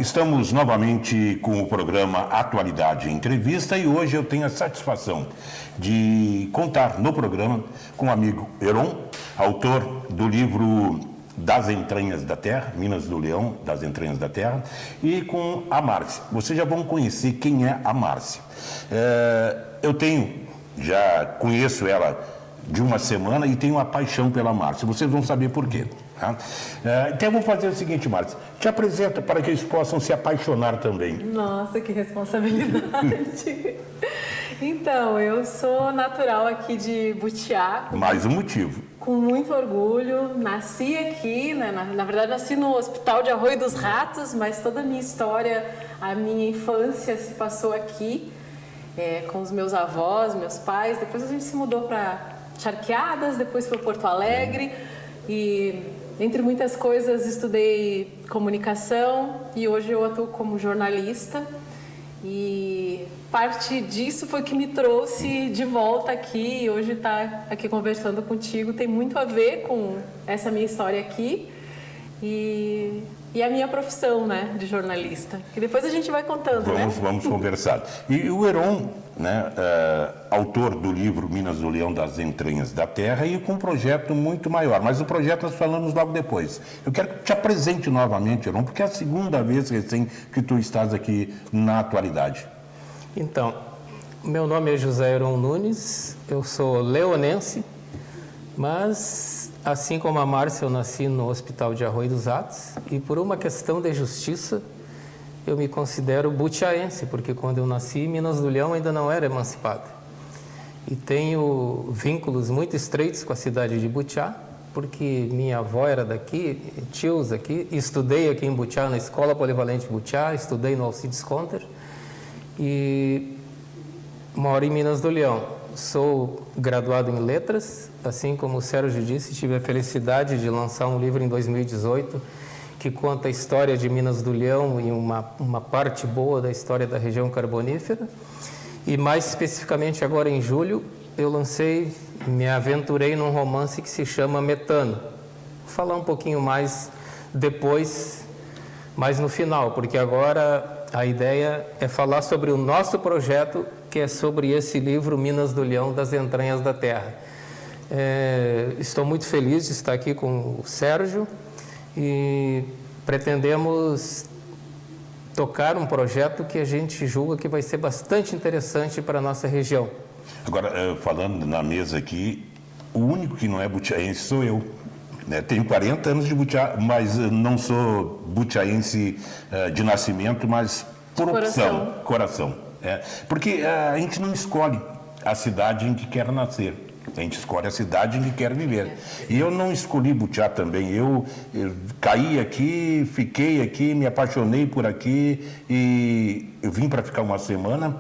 estamos novamente com o programa Atualidade Entrevista e hoje eu tenho a satisfação de contar no programa com o amigo Heron, autor do livro Das Entranhas da Terra, Minas do Leão, Das Entranhas da Terra, e com a Márcia. Vocês já vão conhecer quem é a Márcia. Já conheço ela de uma semana e tenho uma paixão pela Márcia. Vocês vão saber por quê. Tá? Então eu vou fazer o seguinte, Márcia, te apresenta para que eles possam se apaixonar também. Nossa, que responsabilidade! Então, eu sou natural aqui de Butiá. Mais um motivo. Com muito orgulho, nasci aqui, né? Na verdade nasci no Hospital de Arroio dos Ratos, mas toda a minha história, a minha infância se passou aqui, com os meus avós, meus pais. Depois a gente se mudou para Charqueadas, depois para Porto Alegre e, entre muitas coisas, estudei comunicação e hoje eu atuo como jornalista. E parte disso foi que me trouxe de volta aqui e hoje estar aqui conversando contigo tem muito a ver com essa minha história aqui e a minha profissão, né, de jornalista, que depois a gente vai contando, Vamos conversar. E o Heron, né, autor do livro Minas do Leão, Das Entranhas da Terra, e com um projeto muito maior, mas o projeto nós falamos logo depois. Eu quero que te apresente novamente, Heron, porque é a segunda vez recém que tu estás aqui na Atualidade. Então, meu nome é José Heron Nunes, eu sou leonense, mas assim como a Márcia, eu nasci no Hospital de Arroio dos Ratos e por uma questão de justiça eu me considero butiaense, porque quando eu nasci, Minas do Leão ainda não era emancipada. E tenho vínculos muito estreitos com a cidade de Butiá, porque minha avó era daqui, tios aqui, estudei aqui em Butiá, na Escola Polivalente Butiá, estudei no Alcides Conter e moro em Minas do Leão. Sou graduado em letras, assim como o Sérgio disse, tive a felicidade de lançar um livro em 2018 que conta a história de Minas do Leão e uma parte boa da história da região carbonífera. E mais especificamente agora em julho, eu me aventurei num romance que se chama Metano. Vou falar um pouquinho mais depois, mais no final, porque agora a ideia é falar sobre o nosso projeto, que é sobre esse livro Minas do Leão, Das Entranhas da Terra. Estou muito feliz de estar aqui com o Sérgio e pretendemos tocar um projeto que a gente julga que vai ser bastante interessante para a nossa região. Agora, falando na mesa aqui, o único que não é butiaense sou eu. Tenho 40 anos de Butiá, mas não sou butiaense de nascimento, mas por opção, coração. Porque a gente não escolhe a cidade em que quer nascer, a gente escolhe a cidade em que quer viver. E eu não escolhi Butiá também, eu caí aqui, fiquei aqui, me apaixonei por aqui e eu vim para ficar uma semana.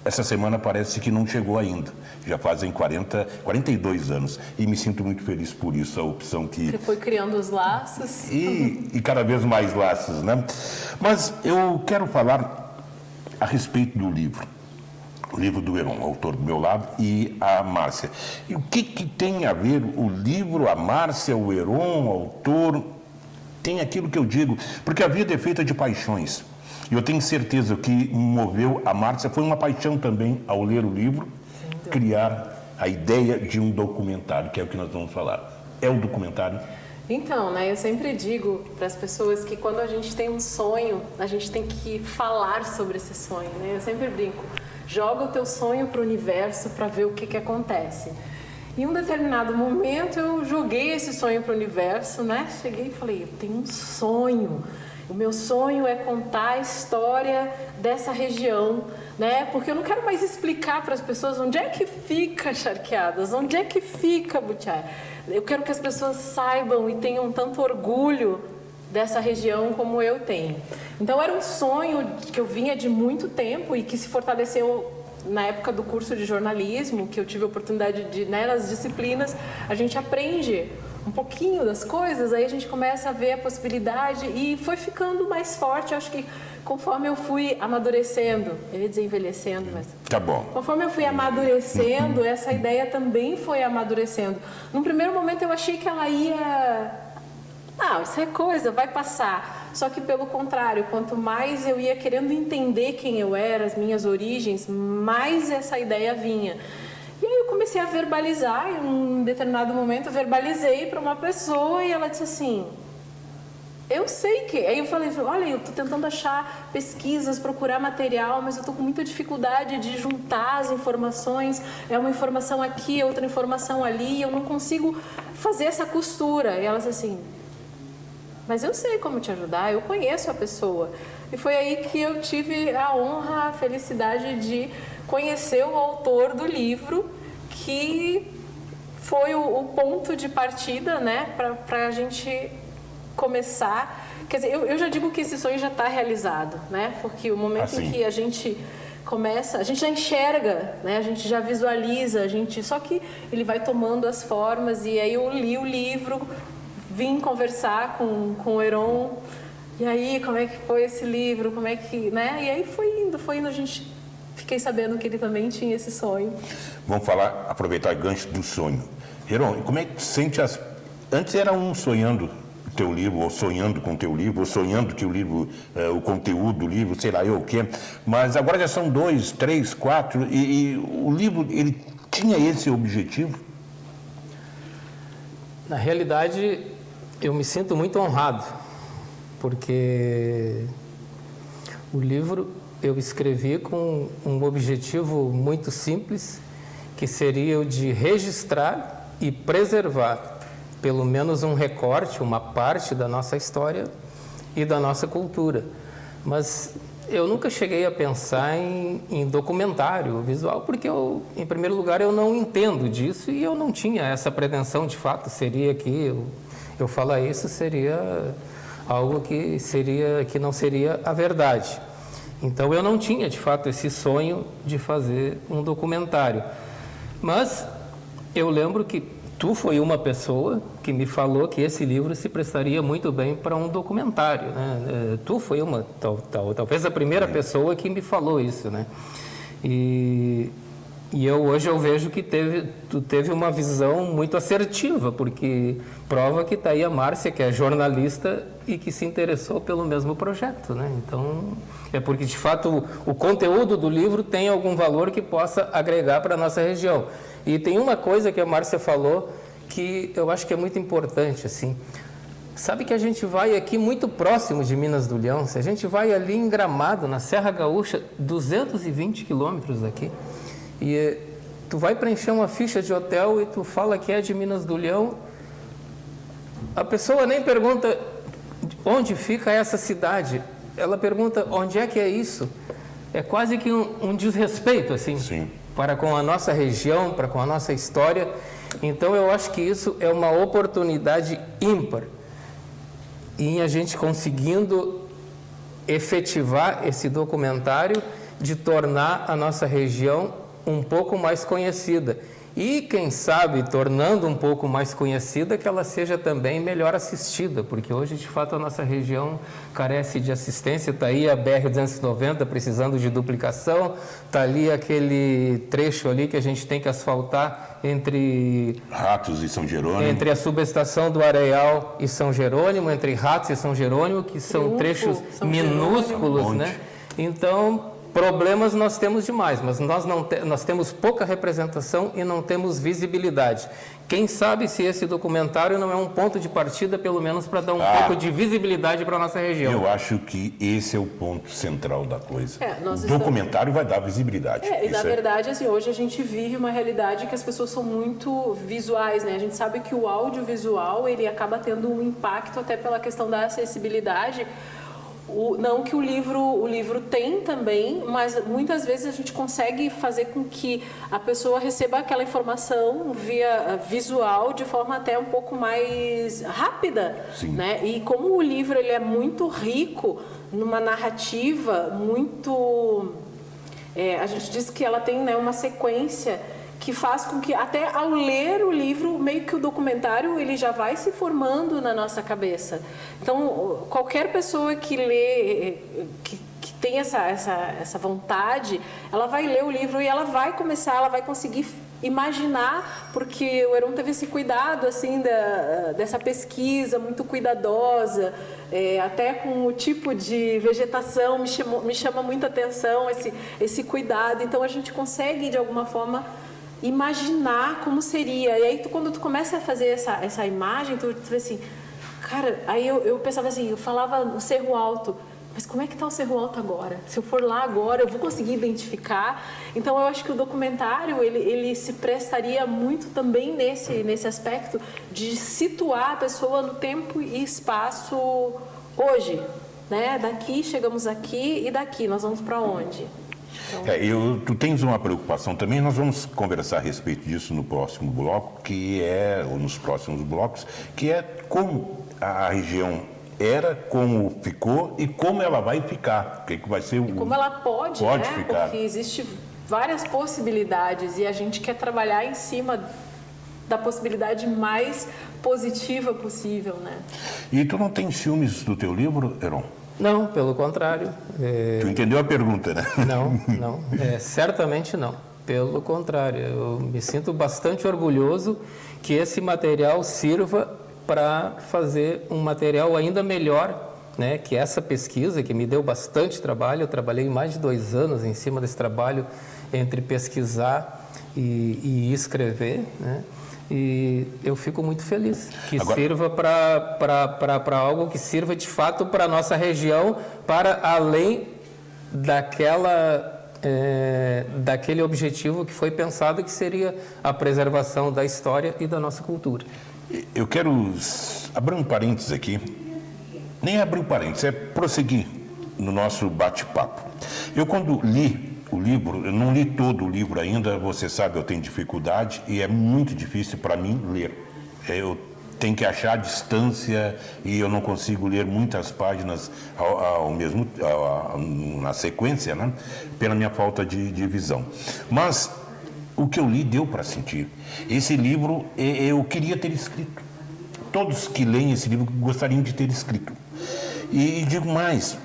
Essa semana parece que não chegou ainda, já fazem 42 anos e me sinto muito feliz por isso, a opção que... Você foi criando os laços. E cada vez mais laços, né? Mas eu quero falar a respeito do livro, o livro do Heron, autor do meu lado, e a Márcia. E o que tem a ver o livro, a Márcia, o Heron, o autor? Tem aquilo que eu digo, porque a vida é feita de paixões. E eu tenho certeza que moveu a Márcia, foi uma paixão também ao ler o livro, criar a ideia de um documentário, que é o que nós vamos falar. É um documentário? Então, eu sempre digo para as pessoas que quando a gente tem um sonho, a gente tem que falar sobre esse sonho, né? Eu sempre brinco, joga o teu sonho para o universo para ver o que acontece. Em um determinado momento eu joguei esse sonho para o universo, né? Cheguei e falei, eu tenho um sonho. O meu sonho é contar a história dessa região, né? Porque eu não quero mais explicar para as pessoas onde é que fica Charqueadas, onde é que fica Butiá. Eu quero que as pessoas saibam e tenham tanto orgulho dessa região como eu tenho. Então era um sonho que eu vinha de muito tempo e que se fortaleceu na época do curso de jornalismo, que eu tive a oportunidade de, nas disciplinas, a gente aprende um pouquinho das coisas, aí a gente começa a ver a possibilidade e foi ficando mais forte. Eu acho que conforme eu fui amadurecendo, eu ia dizer envelhecendo, mas... Tá bom. Conforme eu fui amadurecendo, essa ideia também foi amadurecendo. Num primeiro momento eu achei que ela ia... isso é coisa, vai passar. só que pelo contrário, quanto mais eu ia querendo entender quem eu era, as minhas origens, mais essa ideia vinha. E aí eu comecei a verbalizar, em um determinado momento eu verbalizei para uma pessoa e ela disse assim, eu sei que... Aí eu falei, olha, eu estou tentando achar pesquisas, procurar material, mas eu estou com muita dificuldade de juntar as informações, é uma informação aqui, outra informação ali, eu não consigo fazer essa costura. E ela disse assim, mas eu sei como te ajudar, eu conheço a pessoa. E foi aí que eu tive a honra, a felicidade de conhecer o autor do livro, que foi o ponto de partida, né, para a gente começar. Quer dizer, eu já digo que esse sonho já está realizado, né, porque o momento em que a gente começa, a gente já enxerga, né, a gente já visualiza, só que ele vai tomando as formas. E aí eu li o livro, vim conversar com o Heron. E aí, como é que foi esse livro? Como é que, né? E aí foi indo, a gente... Fiquei sabendo que ele também tinha esse sonho. Vamos falar, aproveitar o gancho do sonho. Heron, como é que sente as... Antes era um sonhando o teu livro, ou sonhando com o teu livro, ou sonhando que o livro, o conteúdo do livro, sei lá eu o quê. Mas agora já são 2, 3, 4, e o livro, ele tinha esse objetivo? Na realidade, eu me sinto muito honrado, porque o livro eu escrevi com um objetivo muito simples, que seria o de registrar e preservar pelo menos um recorte, uma parte da nossa história e da nossa cultura. Mas eu nunca cheguei a pensar em documentário visual, porque em primeiro lugar, eu não entendo disso e eu não tinha essa pretensão. De fato, seria que eu falar isso seria algo que não seria a verdade. Então, eu não tinha, de fato, esse sonho de fazer um documentário. Mas eu lembro que tu foi uma pessoa que me falou que esse livro se prestaria muito bem para um documentário, né? Tu foi talvez a primeira pessoa que me falou isso, né? E hoje eu vejo que tu teve uma visão muito assertiva, porque prova que está aí a Márcia, que é jornalista e que se interessou pelo mesmo projeto, né? Então, é porque, de fato, o conteúdo do livro tem algum valor que possa agregar para a nossa região. E tem uma coisa que a Márcia falou que eu acho que é muito importante, assim. Sabe que a gente vai aqui muito próximo de Minas do Leão, se a gente vai ali em Gramado, na Serra Gaúcha, 220 quilômetros daqui, e tu vai preencher uma ficha de hotel e tu fala que é de Minas do Leão, a pessoa nem pergunta onde fica essa cidade, ela pergunta onde é que é isso. É quase que um desrespeito, assim, Sim. para com a nossa região, para com a nossa história. Então, eu acho que isso é uma oportunidade ímpar em a gente conseguindo efetivar esse documentário de tornar a nossa região um pouco mais conhecida. E, quem sabe, tornando um pouco mais conhecida, que ela seja também melhor assistida, porque hoje, de fato, a nossa região carece de assistência. Está aí a BR-290 precisando de duplicação, está ali aquele trecho ali que a gente tem que asfaltar entre... Ratos e São Jerônimo. Entre a subestação do Areial e São Jerônimo, entre Ratos e São Jerônimo, que são trechos minúsculos, né? Então... Problemas nós temos demais, mas nós temos pouca representação e não temos visibilidade. Quem sabe se esse documentário não é um ponto de partida, pelo menos para dar um pouco de visibilidade para a nossa região. Eu acho que esse é o ponto central da coisa. O documentário vai dar visibilidade. E na verdade, assim, hoje a gente vive uma realidade que as pessoas são muito visuais, né? A gente sabe que o audiovisual, ele acaba tendo um impacto até pela questão da acessibilidade. Não que o livro tem também, mas muitas vezes a gente consegue fazer com que a pessoa receba aquela informação via visual de forma até um pouco mais rápida, né? E como o livro ele é muito rico numa narrativa muito... a gente diz que ela tem, né, uma sequência que faz com que até ao ler o livro, meio que o documentário ele já vai se formando na nossa cabeça. Então, qualquer pessoa que lê, que tem essa vontade, ela vai ler o livro e ela vai conseguir imaginar, porque o Heron teve esse cuidado assim dessa pesquisa muito cuidadosa, até com o tipo de vegetação me chama muita atenção esse cuidado. Então a gente consegue de alguma forma imaginar como seria. E aí quando tu começa a fazer essa imagem, tu vê assim, cara, aí eu pensava assim, eu falava no Cerro Alto. Mas como é que está o Cerro Alto agora? Se eu for lá agora, eu vou conseguir identificar? Então, eu acho que o documentário, ele se prestaria muito também nesse aspecto de situar a pessoa no tempo e espaço hoje, né? Daqui, chegamos aqui, e daqui, nós vamos para onde? Então... Tu tens uma preocupação também, nós vamos conversar a respeito disso no próximo bloco, ou nos próximos blocos, que é como a região era, como ficou e como ela vai ficar. Que vai ser como ela pode né? ficar. Porque existem várias possibilidades e a gente quer trabalhar em cima da possibilidade mais positiva possível, né? E tu não tem ciúmes do teu livro, Heron? Não, pelo contrário. Tu entendeu a pergunta, né? Não. Certamente não. Pelo contrário, eu me sinto bastante orgulhoso que esse material sirva para fazer um material ainda melhor, né, que essa pesquisa, que me deu bastante trabalho. Eu trabalhei mais de 2 anos em cima desse trabalho, entre pesquisar e escrever, né, e eu fico muito feliz que sirva para algo que sirva de fato para a nossa região, para além daquele objetivo que foi pensado, que seria a preservação da história e da nossa cultura. Eu quero abrir um parênteses aqui, nem abrir um parênteses, é prosseguir no nosso bate-papo. Eu, quando li o livro, eu não li todo o livro ainda, você sabe, eu tenho dificuldade e é muito difícil para mim ler. Eu tenho que achar a distância e eu não consigo ler muitas páginas na sequência, né? Pela minha falta de visão. Mas o que eu li deu para sentir. Esse livro eu queria ter escrito. Todos que leem esse livro gostariam de ter escrito. E digo mais,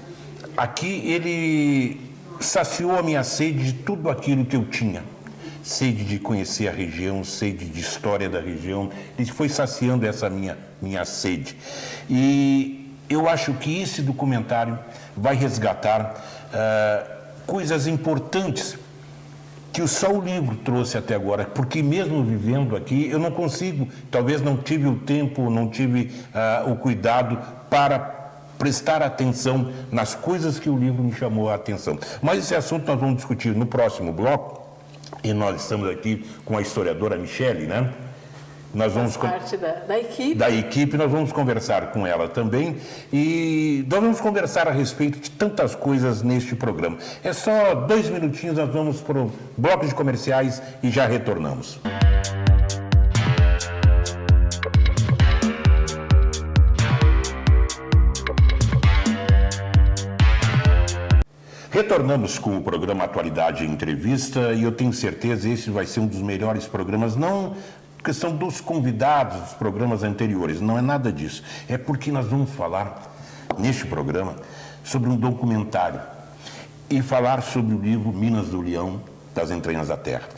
aqui ele saciou a minha sede de tudo aquilo que eu tinha. Sede de conhecer a região, sede de história da região. Ele foi saciando essa minha sede. E eu acho que esse documentário vai resgatar coisas importantes que só o livro trouxe até agora, porque mesmo vivendo aqui, eu não consigo, talvez não tive o tempo, não tive o cuidado para prestar atenção nas coisas que o livro me chamou a atenção. Mas esse assunto nós vamos discutir no próximo bloco, e nós estamos aqui com a historiadora Michele, né? Nós vamos parte da equipe. Da equipe, nós vamos conversar com ela também e nós vamos conversar a respeito de tantas coisas neste programa. É só 2 minutinhos, nós vamos para o bloco de comerciais e já retornamos. Retornamos com o programa Atualidade e Entrevista e eu tenho certeza que esse vai ser um dos melhores programas, não questão dos convidados dos programas anteriores, não é nada disso. É porque nós vamos falar, neste programa, sobre um documentário e falar sobre o livro Minas do Leão, das Entranhas da Terra.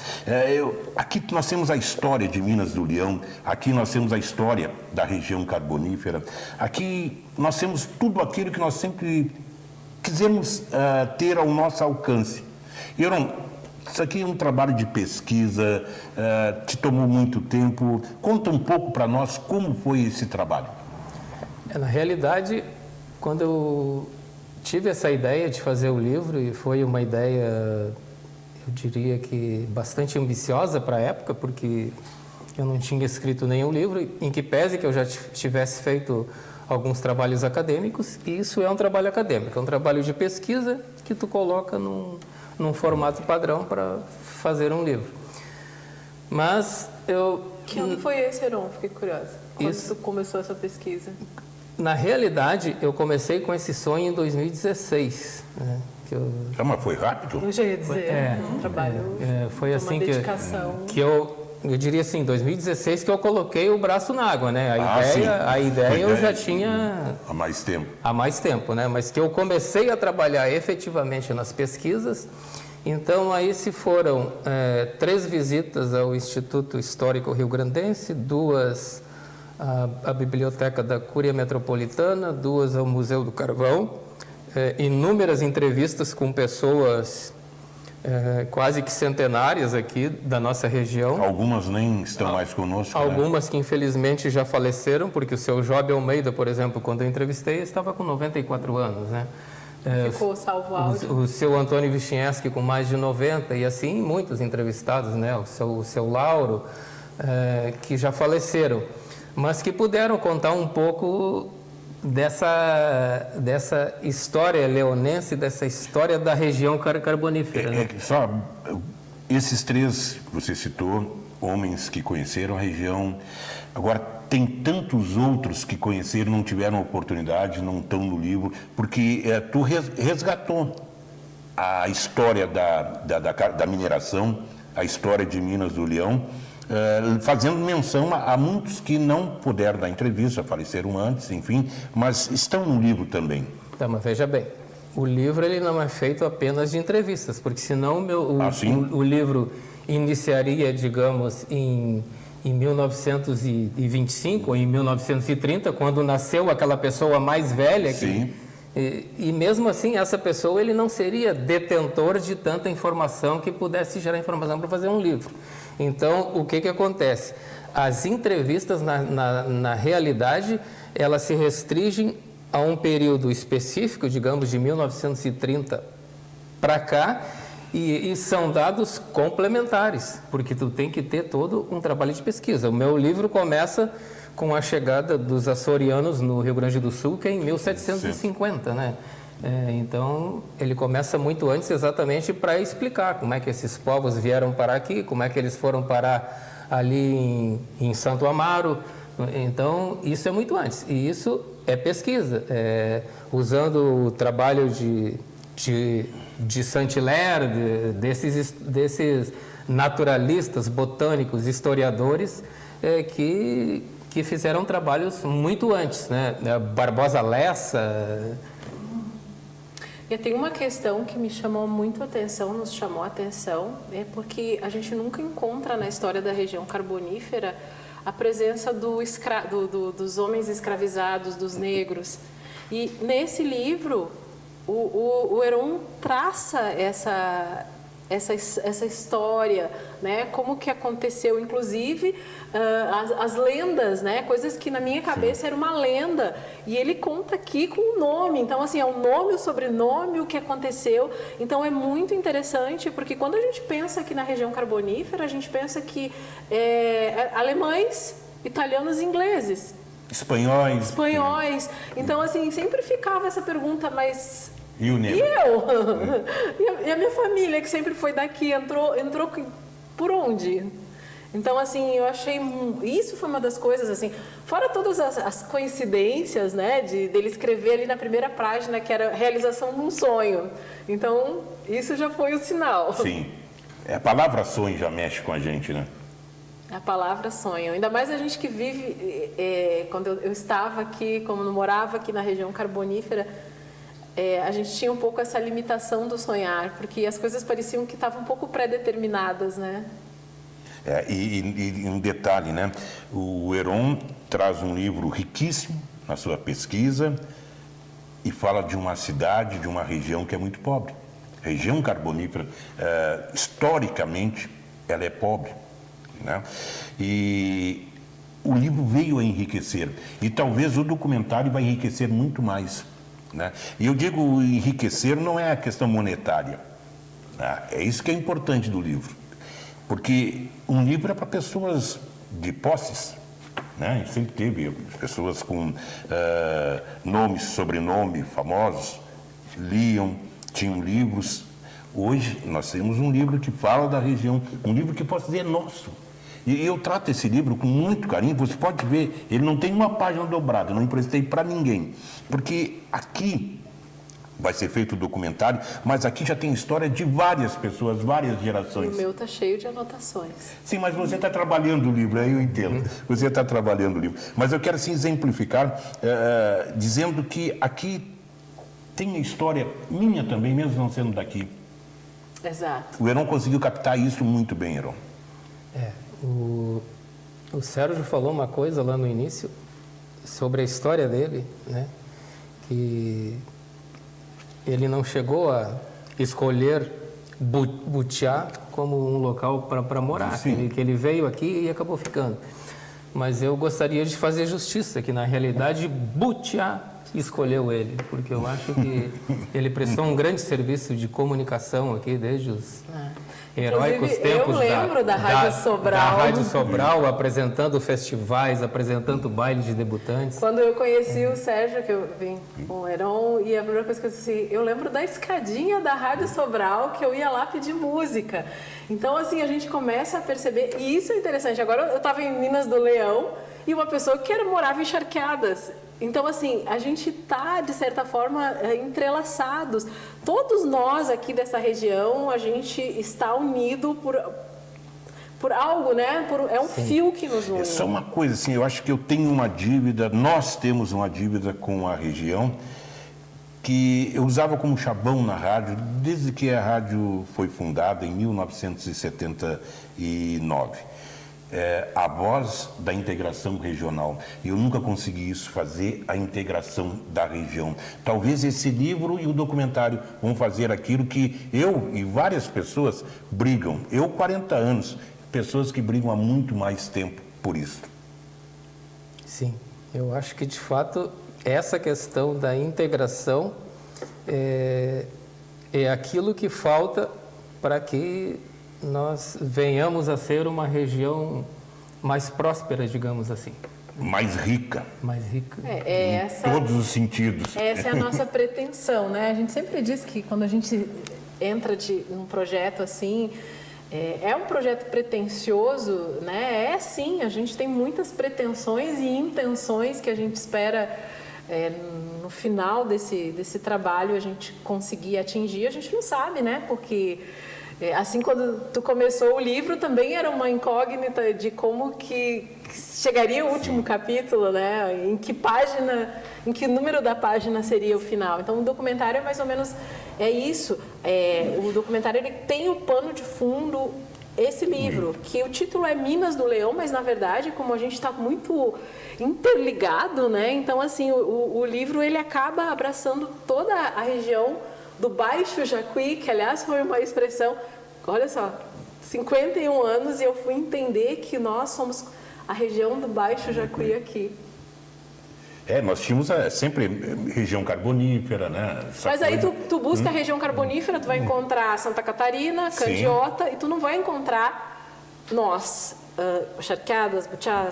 Aqui nós temos a história de Minas do Leão, aqui nós temos a história da região carbonífera, aqui nós temos tudo aquilo que nós sempre quisemos ter ao nosso alcance. Isso aqui é um trabalho de pesquisa, te tomou muito tempo. Conta um pouco para nós como foi esse trabalho. Na realidade, quando eu tive essa ideia de fazer o livro, e foi uma ideia, eu diria que bastante ambiciosa para a época, porque eu não tinha escrito nenhum livro, em que pese que eu já tivesse feito alguns trabalhos acadêmicos, e isso é um trabalho acadêmico, é um trabalho de pesquisa que tu coloca num formato padrão para fazer um livro. Mas eu... Que ano foi esse, Heron? Fiquei curiosa. Quando tu começou essa pesquisa? Na realidade, eu comecei com esse sonho em 2016. Né? Mas foi rápido? Eu já ia dizer, um trabalho, foi assim uma dedicação. que eu diria assim, 2016 que eu coloquei o braço na água, né? A ideia eu já tinha... Há mais tempo. Há mais tempo, né? Mas que eu comecei a trabalhar efetivamente nas pesquisas Então, aí se foram 3 visitas ao Instituto Histórico Rio-Grandense, 2 à Biblioteca da Cúria Metropolitana, 2 ao Museu do Carvão, inúmeras entrevistas com pessoas quase que centenárias aqui da nossa região. Algumas nem estão mais conosco. Algumas que infelizmente já faleceram, porque o seu Job Almeida, por exemplo, quando eu entrevistei, estava com 94 anos, né? Ficou salvo áudio. O seu Antônio Vichinski com mais de 90, e assim muitos entrevistados, né? O seu Lauro, que já faleceram, mas que puderam contar um pouco dessa história leonense, dessa história da região carbonífera. Né? Só esses 3 que você citou, homens que conheceram a região, agora tem tantos outros que conheceram, não tiveram oportunidade, não estão no livro, porque tu resgatou a história da mineração, a história de Minas do Leão, fazendo menção a muitos que não puderam dar entrevista, faleceram antes, enfim, mas estão no livro também. Tá, mas veja bem, o livro ele não é feito apenas de entrevistas, porque senão o livro iniciaria, digamos, em 1925 ou em 1930, quando nasceu aquela pessoa mais velha. Sim. E mesmo assim, essa pessoa ele não seria detentor de tanta informação que pudesse gerar informação para fazer um livro. Então, o que acontece? As entrevistas, na realidade, elas se restringem a um período específico, digamos, de 1930 para cá, e são dados complementares, porque tu tem que ter todo um trabalho de pesquisa. O meu livro começa com a chegada dos açorianos no Rio Grande do Sul, que é em 1750, né? Então, ele começa muito antes exatamente para explicar como é que esses povos vieram parar aqui, como é que eles foram parar ali em Santo Amaro. Então, isso é muito antes. E isso é pesquisa, usando o trabalho de Saint-Hilaire, desses naturalistas, botânicos, historiadores, que fizeram trabalhos muito antes, né? Barbosa Lessa. E tem uma questão que me chamou muito a atenção, nos chamou a atenção, porque a gente nunca encontra na história da região carbonífera a presença dos homens escravizados, dos negros. E nesse livro, o Heron traça essa história, né? Como que aconteceu, inclusive as lendas, né? Coisas que na minha cabeça era uma lenda, e ele conta aqui com o nome. Então, assim, é o nome, o sobrenome, o que aconteceu. Então, é muito interessante, porque quando a gente pensa aqui na região carbonífera, a gente pensa que alemães, italianos e ingleses. Espanhóis. Então, assim, sempre ficava essa pergunta, mas... E o negro? E eu? E a minha família, que sempre foi daqui, entrou por onde? Então, assim, eu achei... Isso foi uma das coisas, assim... Fora todas as coincidências, né? Dele escrever ali na primeira página, que era a realização de um sonho. Então, isso já foi o sinal. Sim. A palavra sonho já mexe com a gente, né? A palavra sonho. Ainda mais a gente que vive... quando eu estava aqui, como eu morava aqui na região carbonífera... a gente tinha um pouco essa limitação do sonhar, porque as coisas pareciam que estavam um pouco pré-determinadas, né? E um detalhe, né? O Heron traz um livro riquíssimo na sua pesquisa e fala de uma cidade, de uma região que é muito pobre. A região carbonífera, historicamente, ela é pobre, né? E o livro veio a enriquecer, e talvez o documentário vai enriquecer muito mais. Né? E eu digo enriquecer não é a questão monetária, né? É isso que é importante do livro, porque um livro é para pessoas de posses, né? Sempre teve pessoas com nome, sobrenome famosos, liam, tinham livros. Hoje nós temos um livro que fala da região, um livro que posso dizer nosso. E eu trato esse livro com muito carinho. Você pode ver, ele não tem uma página dobrada, não emprestei para ninguém. Porque aqui vai ser feito o documentário, mas aqui já tem história de várias pessoas, várias gerações. E o meu está cheio de anotações. Sim, mas você está trabalhando o livro, aí eu entendo. Você está trabalhando o livro. Mas eu quero assim exemplificar, dizendo que aqui tem a história minha também, mesmo não sendo daqui. Exato. O Heron conseguiu captar isso muito bem, Heron. O Sérgio falou uma coisa lá no início sobre a história dele, né? Que ele não chegou a escolher Butiá como um local para morar, que ele veio aqui e acabou ficando. Mas eu gostaria de fazer justiça, que na realidade Butiá escolheu ele, porque eu acho que ele prestou um grande serviço de comunicação aqui desde os heróicos tempos eu lembro da Rádio Sobral. Da Rádio Sobral, apresentando festivais, apresentando bailes de debutantes. Quando eu conheci o Sérgio, que eu vim com o Heron, e a primeira coisa que eu disse assim, eu lembro da escadinha da Rádio Sobral, que eu ia lá pedir música. Então, assim, a gente começa a perceber, e isso é interessante. Agora, eu estava em Minas do Leão, e uma pessoa que morava em Charqueadas. Então, assim, a gente está, de certa forma, entrelaçados. Todos nós aqui dessa região, a gente está unido por algo, né? É um fio que nos une. É só uma coisa, assim, eu acho que eu tenho uma dívida, nós temos uma dívida com a região, que eu usava como chavão na rádio, desde que a rádio foi fundada em 1979. A voz da integração regional. Eu nunca consegui isso, fazer a integração da região. Talvez esse livro e o documentário vão fazer aquilo que eu e várias pessoas brigam. Eu, 40 anos, pessoas que brigam há muito mais tempo por isso. Sim, eu acho que de fato essa questão da integração é aquilo que falta para que nós venhamos a ser uma região mais próspera, digamos assim. Mais rica. Mais rica. Em todos os sentidos. Essa é a nossa pretensão, né? A gente sempre diz que quando a gente entra num projeto assim, é um projeto pretensioso, né? É sim, a gente tem muitas pretensões e intenções que a gente espera no final desse trabalho a gente conseguir atingir. A gente não sabe, né? Porque assim, quando tu começou o livro, também era uma incógnita de como que chegaria o último capítulo, né? Em que página, em que número da página seria o final. Então, o documentário é mais ou menos isso. O documentário ele tem o pano de fundo esse livro, que o título é Minas do Leão, mas na verdade, como a gente está muito interligado, né? Então, assim, o livro ele acaba abraçando toda a região do Baixo Jacuí, que aliás foi uma expressão, olha só, 51 anos e eu fui entender que nós somos a região do Baixo Jacuí aqui. Nós tínhamos sempre região carbonífera, né? Mas aí tu busca a região carbonífera, tu vai encontrar Santa Catarina, Candiota, sim, e tu não vai encontrar nós, Charqueadas, Butiá,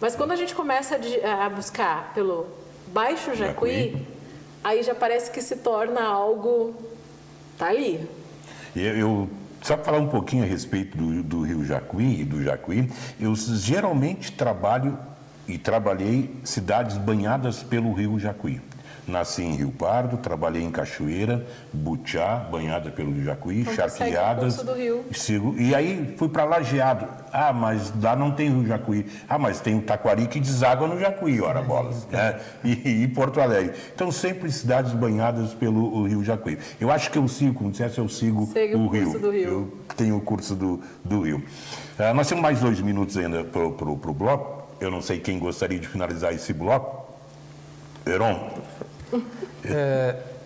mas quando a gente começa a buscar pelo Baixo Jacuí, aí já parece que se torna algo, tá ali. Só para falar um pouquinho a respeito do Rio Jacuí e do Jacuí, eu geralmente trabalhei cidades banhadas pelo Rio Jacuí. Nasci em Rio Pardo, trabalhei em Cachoeira, Butiá, banhada pelo Rio Jacuí, então, Charqueadas. Do Rio. E aí fui para Lajeado. Mas lá não tem Rio Jacuí. Mas tem o Taquari que deságua no Jacuí, ora bolas. Né? E Porto Alegre. Então sempre cidades banhadas pelo Rio Jacuí. Eu acho que eu sigo, como dissesse, eu sigo o Rio. Do Rio. Eu tenho o curso do Rio. Nós temos mais 2 minutos ainda para o bloco. Eu não sei quem gostaria de finalizar esse bloco. Heron.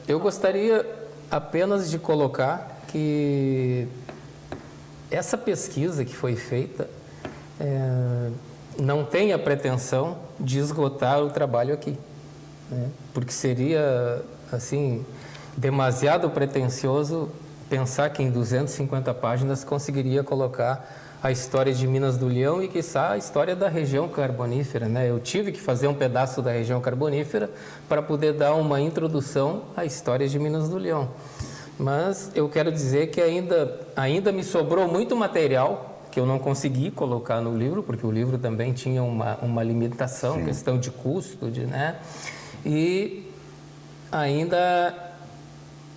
Eu gostaria apenas de colocar que essa pesquisa que foi feita não tem a pretensão de esgotar o trabalho aqui, né? Porque seria assim demasiado pretensioso pensar que em 250 páginas conseguiria colocar a história de Minas do Leão e, quiçá, a história da região carbonífera, né? Eu tive que fazer um pedaço da região carbonífera para poder dar uma introdução à história de Minas do Leão. Mas eu quero dizer que ainda me sobrou muito material que eu não consegui colocar no livro, porque o livro também tinha uma limitação, sim, questão de custo, né? E ainda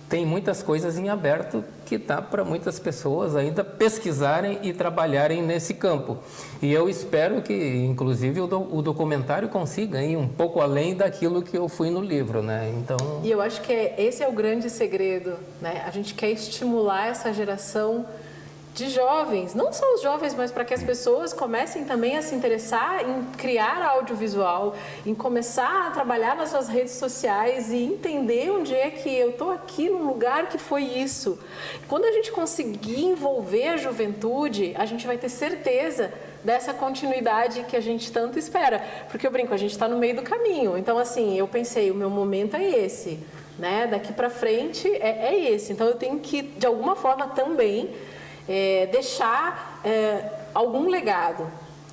tem muitas coisas em aberto que dá para muitas pessoas ainda pesquisarem e trabalharem nesse campo. E eu espero que, inclusive, o documentário consiga ir um pouco além daquilo que eu fui no livro, né? Então... E eu acho que esse é o grande segredo, né? A gente quer estimular essa geração de jovens, não só os jovens, mas para que as pessoas comecem também a se interessar em criar audiovisual, em começar a trabalhar nas suas redes sociais e entender onde é que eu estou aqui num lugar que foi isso. Quando a gente conseguir envolver a juventude, a gente vai ter certeza dessa continuidade que a gente tanto espera. Porque eu brinco, a gente está no meio do caminho. Então, assim, eu pensei, o meu momento é esse, né? Daqui para frente é esse. Então, eu tenho que, de alguma forma, também... deixar algum legado.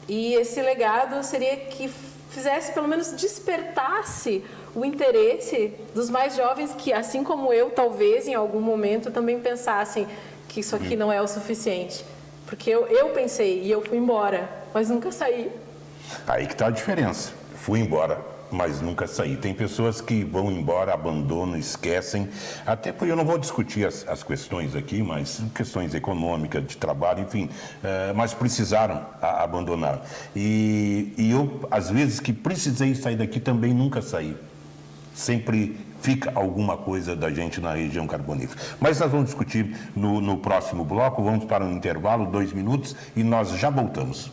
E esse legado seria que fizesse, pelo menos despertasse o interesse dos mais jovens que, assim como eu, talvez em algum momento também pensassem que isso aqui não é o suficiente. Porque eu pensei e eu fui embora, mas nunca saí. Aí que está a diferença. Fui embora, mas nunca saí. Tem pessoas que vão embora, abandonam, esquecem, até porque eu não vou discutir as questões aqui, mas questões econômicas, de trabalho, enfim, mas precisaram abandonar. E eu, às vezes, que precisei sair daqui, também nunca saí. Sempre fica alguma coisa da gente na região carbonífera. Mas nós vamos discutir no próximo bloco, vamos para um intervalo, 2 minutos, e nós já voltamos.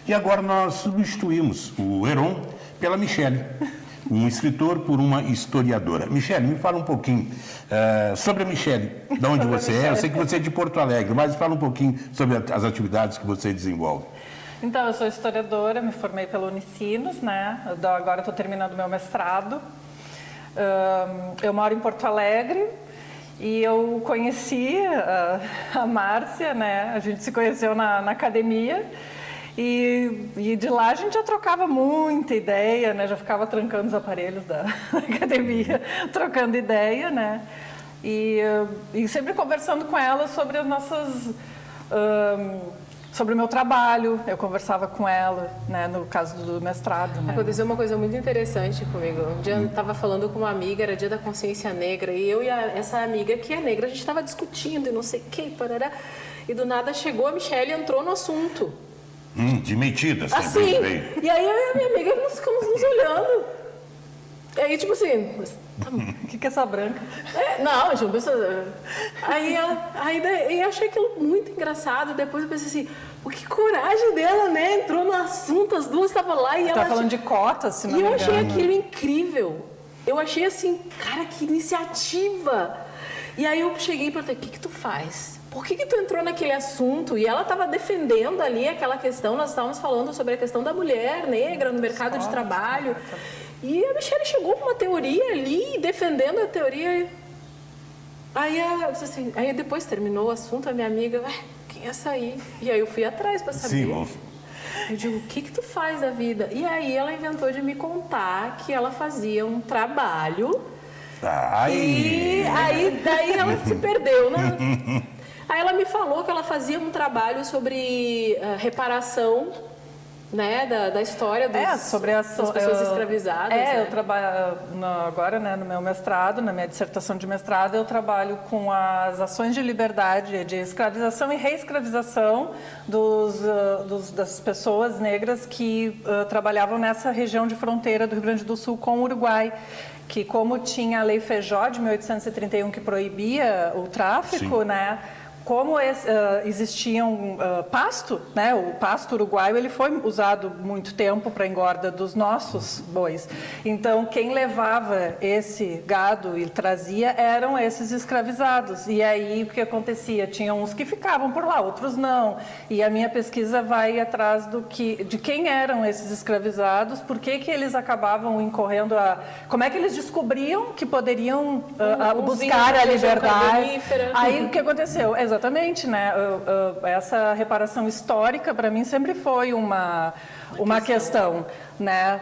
E agora nós substituímos o Heron pela Michele, um escritor por uma historiadora. Michele, me fala um pouquinho sobre a Michele, de onde você é. Eu sei que você é de Porto Alegre, mas fala um pouquinho sobre as atividades que você desenvolve. Então, eu sou historiadora, me formei pela Unicinos, né? Agora estou terminando meu mestrado. Eu moro em Porto Alegre. E eu conheci a Márcia, né? A gente se conheceu na academia. E de lá a gente já trocava muita ideia, né? Já ficava trancando os aparelhos da academia, trocando ideia, né? E sempre conversando com ela sobre as nossas... sobre o meu trabalho, eu conversava com ela, né, no caso do mestrado. Né? Aconteceu uma coisa muito interessante comigo. Um dia eu estava falando com uma amiga, era dia da consciência negra, e eu e essa amiga que é negra, a gente estava discutindo e não sei o que, parará, e do nada chegou a Michele e entrou no assunto. De metidas. Assim, e aí eu e a minha amiga nós ficamos nos olhando. E aí, tipo assim... O que é essa branca? Não, a gente não pensou... Aí eu achei aquilo muito engraçado. Depois eu pensei assim, pô, que coragem dela, né? Entrou no assunto, as duas estavam lá e ela... Tá falando de cotas, se não me engano. E eu achei aquilo incrível. Eu achei assim, cara, que iniciativa. E aí eu cheguei e perguntei, o que tu faz? Por que tu entrou naquele assunto? E ela estava defendendo ali aquela questão, nós estávamos falando sobre a questão da mulher negra no mercado de trabalho. E a Michele chegou com uma teoria ali, defendendo a teoria. Aí depois terminou o assunto, a minha amiga, quem é essa aí? E aí eu fui atrás para saber. Sim, eu digo, o que tu faz da vida? E aí ela inventou de me contar que ela fazia um trabalho. E daí ela se perdeu, né? Aí ela me falou que ela fazia um trabalho sobre reparação, né, da história sobre das pessoas escravizadas. Né? Eu trabalho agora, né, no meu mestrado, na minha dissertação de mestrado, eu trabalho com as ações de liberdade, de escravização e reescravização das pessoas negras que trabalhavam nessa região de fronteira do Rio Grande do Sul com o Uruguai. Que como tinha a Lei Feijó de 1831 que proibia o tráfico, sim, né? Como existia pasto, né? O pasto uruguaio ele foi usado muito tempo para a engorda dos nossos bois. Então, quem levava esse gado e trazia eram esses escravizados. E aí, o que acontecia? Tinha uns que ficavam por lá, outros não. E a minha pesquisa vai atrás de quem eram esses escravizados, por que eles acabavam incorrendo como é que eles descobriam que poderiam buscar a liberdade. Aí, o que aconteceu? Exatamente, né? Essa reparação histórica, para mim, sempre foi uma uma questão, né?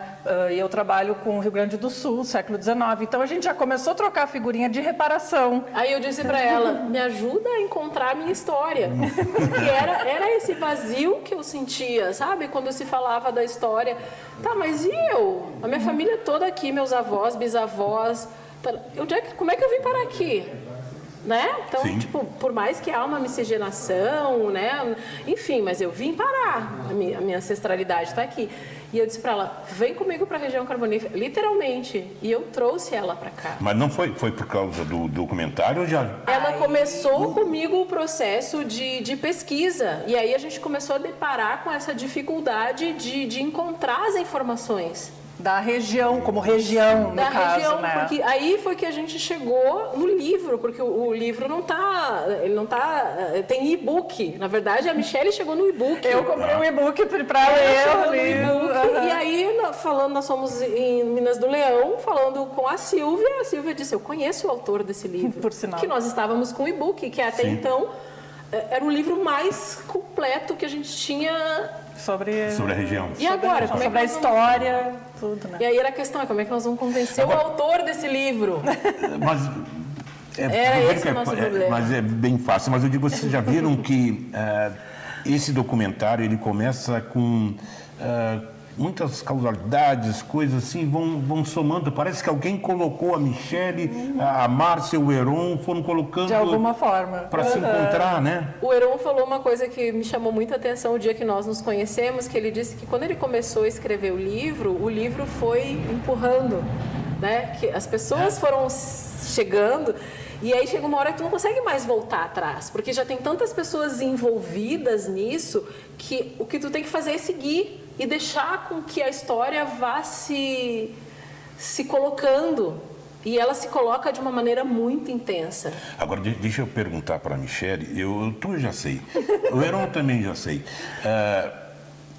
E eu trabalho com o Rio Grande do Sul, século XIX, então a gente já começou a trocar figurinha de reparação. Aí eu disse para ela, me ajuda a encontrar a minha história. Porque era esse vazio que eu sentia, sabe? Quando se falava da história. Tá, mas e eu? A minha família toda aqui, meus avós, bisavós. Como é que eu vim parar aqui? Né? Então, Sim. tipo, por mais que há uma miscigenação, né? Enfim, mas eu vim parar. A minha ancestralidade está aqui. E eu disse para ela, vem comigo para a região carbonífera, literalmente. E eu trouxe ela para cá. Mas não foi por causa do documentário ou já? Ela começou comigo o processo de pesquisa. E aí a gente começou a deparar com essa dificuldade de encontrar as informações. Da região, como região, no Da caso, região, né? porque aí foi que a gente chegou no livro, porque o livro ele não tá, tem e-book. Na verdade, a Michelle chegou no e-book. Eu comprei um e-book para ler o livro. E aí, nós fomos em Minas do Leão, falando com a Silvia disse, eu conheço o autor desse livro. Por sinal. Que nós estávamos com o e-book, que até então era o livro mais completo que a gente tinha Sobre Sobre a região. E agora, como é que sobre a nós vamos... história, tudo, né? E aí era a questão, como é que nós vamos convencer o autor desse livro? Mas Era esse o nosso problema. Mas é bem fácil. Mas eu digo, vocês já viram que esse documentário ele começa com muitas causalidades, coisas assim, vão somando. Parece que alguém colocou a Michelle, a Márcia, o Heron, foram colocando De alguma forma. para se encontrar, né? O Heron falou uma coisa que me chamou muita atenção o dia que nós nos conhecemos, que ele disse que quando ele começou a escrever o livro foi empurrando, né? Que as pessoas foram chegando e aí chega uma hora que tu não consegue mais voltar atrás, porque já tem tantas pessoas envolvidas nisso que o que tu tem que fazer é seguir e deixar com que a história vá se colocando. E ela se coloca de uma maneira muito intensa. Agora, deixa eu perguntar para a Michelle, tu já sei, o Heron também já sei.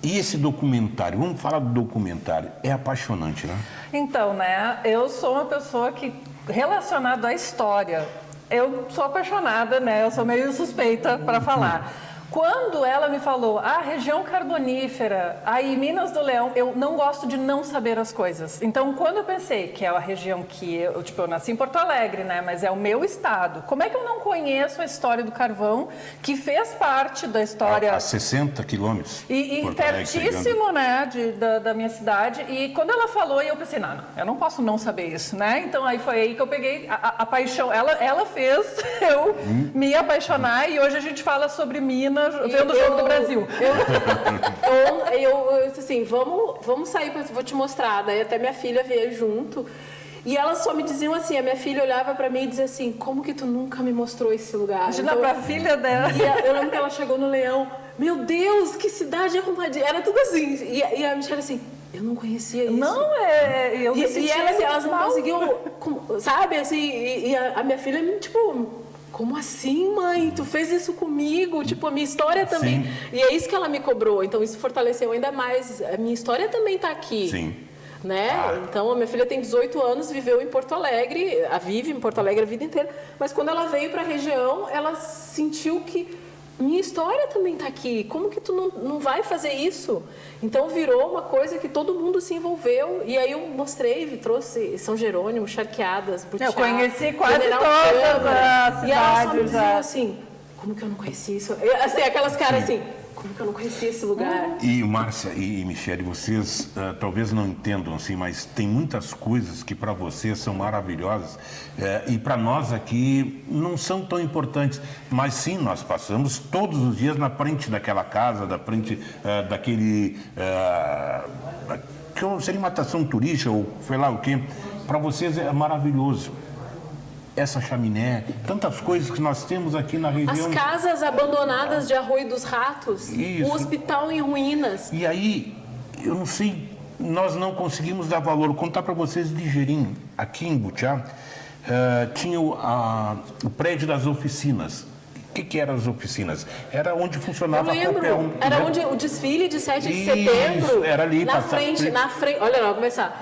E esse documentário, vamos falar do documentário, é apaixonante, né? Então, né, eu sou uma pessoa que, relacionada à história, eu sou apaixonada, né, eu sou meio suspeita para falar. Quando ela me falou, região carbonífera, aí Minas do Leão, eu não gosto de não saber as coisas. Então, quando eu pensei que é a região que eu nasci em Porto Alegre, né, mas é o meu estado, como é que eu não conheço a história do carvão, que fez parte da história... A 60 quilômetros. E pertíssimo, né, da minha cidade. E quando ela falou, eu pensei, não, eu não posso não saber isso, né? Então, aí foi aí que eu peguei a paixão. Ela fez eu me apaixonar e hoje a gente fala sobre Minas, vendo o Jogo do Brasil. Eu assim, vamos sair, vou te mostrar. Daí até minha filha veio junto. E elas só me diziam assim, a minha filha olhava pra mim e dizia assim, como que tu nunca me mostrou esse lugar? Imagina pra filha dela. E eu lembro que ela chegou no Leão, meu Deus, que cidade arrumadinha. Era tudo assim. E a Michelle assim, eu não conhecia isso. Não, eu me E elas não conseguiam, sabe, assim, e a minha filha, tipo... Como assim, mãe? Tu fez isso comigo? Tipo, a minha história também. Sim. E é isso que ela me cobrou. Então, isso fortaleceu ainda mais. A minha história também está aqui. Sim. Né? Então, a minha filha tem 18 anos, viveu em Porto Alegre, vive em Porto Alegre a vida inteira. Mas quando ela veio para a região, ela sentiu que minha história também está aqui. Como que tu não vai fazer isso? Então, virou uma coisa que todo mundo se envolveu. E aí eu mostrei, trouxe São Jerônimo, Charqueadas, Butiá, Eu conheci quase General todas Câmara. as E elas só me cidades. diziam assim, como que eu não conhecia isso? Assim, aquelas caras assim, como que eu não conhecia esse lugar? E Márcia e Michelle, vocês talvez não entendam assim, mas tem muitas coisas que para vocês são maravilhosas e para nós aqui não são tão importantes. Mas sim, nós passamos todos os dias na frente daquela casa, da frente daquele... que seria uma atração turística ou sei lá o quê. Para vocês é maravilhoso. Essa chaminé, tantas coisas que nós temos aqui na região. As casas abandonadas de Arroio dos Ratos, Isso. o hospital em ruínas. E aí, eu não sei, nós não conseguimos dar valor. Vou contar para vocês ligeirinho. Aqui em Butiá, tinha o prédio das oficinas. O que eram as oficinas? Era onde funcionava Eu qualquer lembro, era onde o desfile de 7 de Isso, setembro. era ali, na passava- frente, olha lá, vou começar.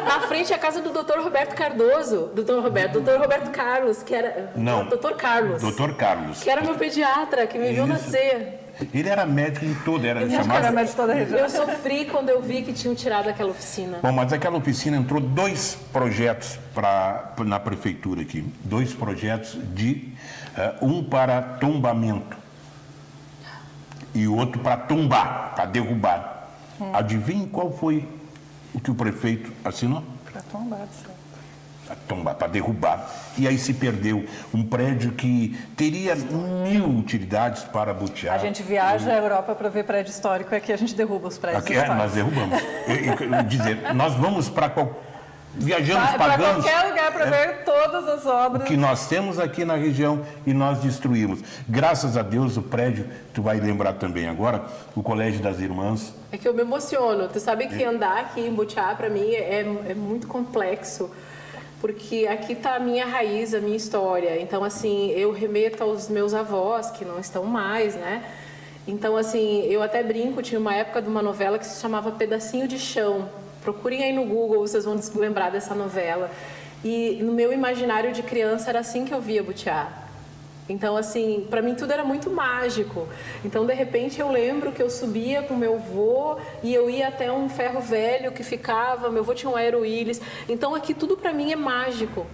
Na frente é a casa do Dr. Roberto Cardoso, Dr. Roberto Carlos, que era... Não. Dr. Carlos. Dr. Carlos. Que era meu pediatra, que me viu Isso. nascer. Ele era médico de toda, era Ele chamado... era médico de toda a região. Eu sofri quando eu vi que tinham tirado aquela oficina. Bom, mas aquela oficina entrou 2 projetos na prefeitura aqui. 2 projetos um para tombamento e o outro para tombar, para derrubar. Adivinhe qual foi o que o prefeito assinou? Para tombar, certo. Para tombar, para derrubar. E aí se perdeu um prédio que teria 1000 utilidades para Butiá. A gente viaja à Europa para ver prédio histórico, aqui a gente derruba os prédios Aqui, históricos. nós derrubamos. Dizer, nós vamos para viajamos, Para pagamos qualquer lugar para ver todas as obras. o que nós temos aqui na região e nós destruímos. Graças a Deus, o prédio, tu vai lembrar também agora, o Colégio das Irmãs. É que eu me emociono. Tu sabe que andar aqui em Butiá, para mim, é muito complexo. Porque aqui está a minha raiz, a minha história. Então, assim, eu remeto aos meus avós, que não estão mais, né? Então, assim, eu até brinco, tinha uma época de uma novela que se chamava Pedacinho de Chão. Procurem aí no Google, vocês vão lembrar dessa novela. E no meu imaginário de criança era assim que eu via Butiá. Então, assim, para mim tudo era muito mágico. Então, de repente, eu lembro que eu subia com meu avô e eu ia até um ferro velho que ficava, meu avô tinha um aero-ilhas. Então, aqui tudo para mim é mágico.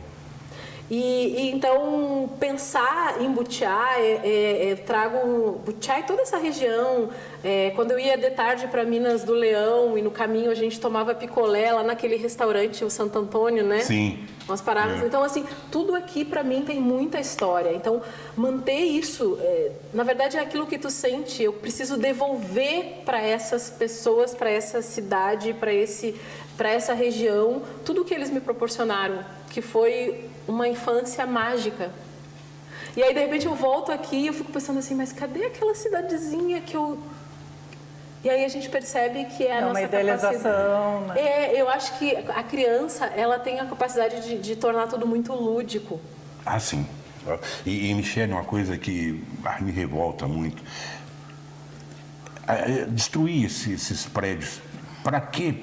E então, pensar em Butiá, trago Butiá e toda essa região. Quando eu ia de tarde para Minas do Leão e no caminho a gente tomava picolé lá naquele restaurante, o Santo Antônio, né? Sim. Nós parávamos. Então, assim, tudo aqui para mim tem muita história. Então, manter isso, na verdade, é aquilo que tu sente. Eu preciso devolver para essas pessoas, para essa cidade, para essa região, tudo que eles me proporcionaram, que foi uma infância mágica. E aí, de repente, eu volto aqui e eu fico pensando assim, mas cadê aquela cidadezinha que eu... E aí a gente percebe que é a nossa uma idealização, capacidade. né? Eu acho que a criança, ela tem a capacidade de tornar tudo muito lúdico. Ah, sim. E Michele, uma coisa que me revolta muito. Destruir esses prédios. Para quê?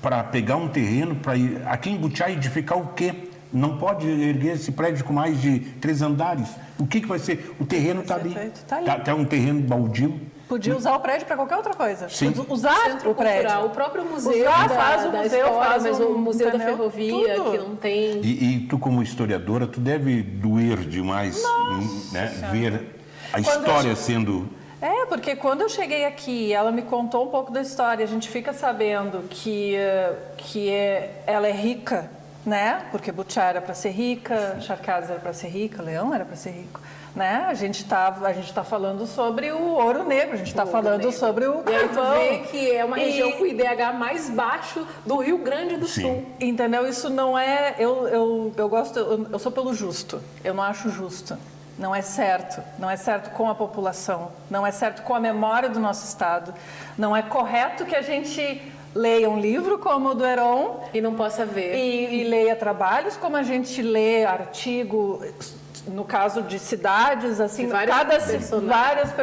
Para pegar um terreno, para ir aqui em Butiá edificar o quê? Não pode erguer esse prédio com mais de 3 andares. O que vai ser? O terreno está ali. Tá ali. Tá um terreno baldio. Podia usar o prédio para qualquer outra coisa. Sim. Usar Centro o prédio. cultural, o próprio museu faz o da museu, história, faz mas o museu da entendeu? ferrovia, Tudo. que não tem... E tu, como historiadora, tu deve doer demais, né? Ver a história sendo... Porque quando eu cheguei aqui, ela me contou um pouco da história, a gente fica sabendo que ela é rica, né? Porque Butiá era para ser rica, Charcas era para ser rica, Leão era para ser rico, né? A gente tá falando sobre o ouro negro, a gente está falando sobre o E aí tu carvão. vê que é uma região com o IDH mais baixo do Rio Grande do Sim. Sul. Entendeu? Isso não é... Eu sou pelo justo, eu não acho justo. Não é certo com a população, não é certo com a memória do nosso Estado, não é correto que a gente leia um livro como o do Heron E não possa ver. e leia trabalhos como a gente lê artigo, no caso de cidades, assim, De vários personagens.